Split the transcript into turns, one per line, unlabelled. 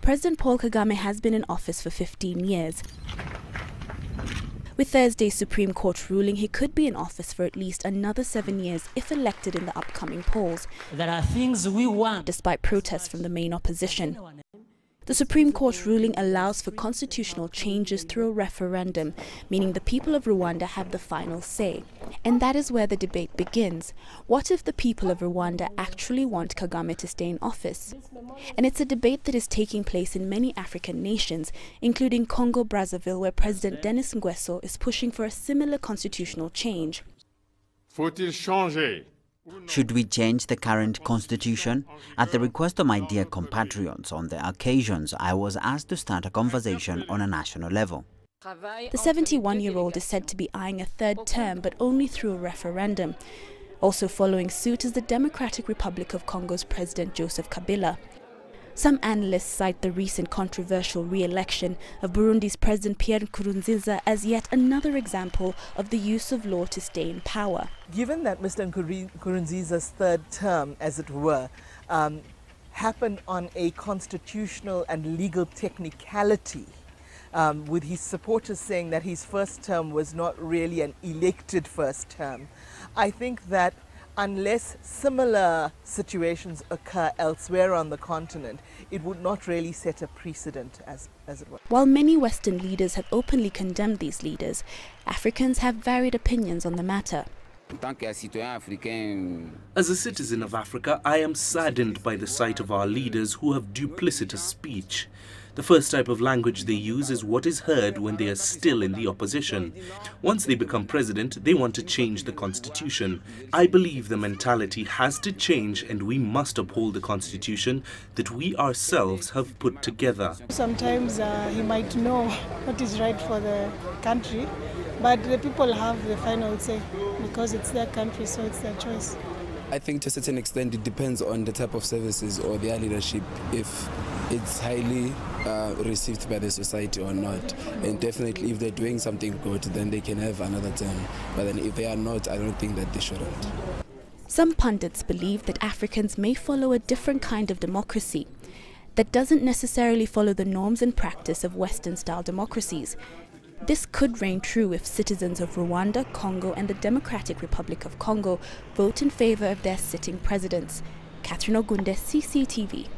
President Paul Kagame has been in office for 15 years. With Thursday's Supreme Court ruling, he could be in office for at least another 7 years if elected in the upcoming polls,
There are things we want.
despite protests from the main opposition. The Supreme Court ruling allows for constitutional changes through a referendum, meaning the people of Rwanda have the final say. And that is where the debate begins. What if the people of Rwanda actually want Kagame to stay in office? And it's a debate that is taking place in many African nations, including Congo-Brazzaville, where President Denis Nguesso is pushing for a similar constitutional change.
Faut-il changer?
Should we change the current constitution? At the request of my dear compatriots on the occasions, I was asked to start a conversation on a national level.
The 71-year-old is said to be eyeing a third term, but only through a referendum. Also following suit is the Democratic Republic of Congo's President Joseph Kabila. Some analysts cite the recent controversial re-election of Burundi's President Pierre Nkurunziza as yet another example of the use of law to stay in power.
Given that Mr. Nkurunziza's third term, as it were, happened on a constitutional and legal technicality, with his supporters saying that his first term was not really an elected first term, I think that unless similar situations occur elsewhere on the continent, it would not really set a precedent as it were.
While many Western leaders have openly condemned these leaders, Africans have varied opinions on the matter.
As a citizen of Africa, I am saddened by the sight of our leaders who have duplicitous speech. The first type of language they use is what is heard when they are still in the opposition. Once they become president, they want to change the constitution. I believe the mentality has to change, and we must uphold the constitution that we ourselves have put together.
Sometimes he might know what is right for the country, but the people have the final say because it's their country, so it's their choice.
I think to a certain extent it depends on the type of services or their leadership, if it's highly received by the society or not. And definitely if they're doing something good, then they can have another term. But then if they are not, I don't think that they shouldn't.
Some pundits believe that Africans may follow a different kind of democracy that doesn't necessarily follow the norms and practice of Western-style democracies. This could reign true if citizens of Rwanda, Congo and the Democratic Republic of Congo vote in favor of their sitting presidents. Catherine Ogunde, CCTV.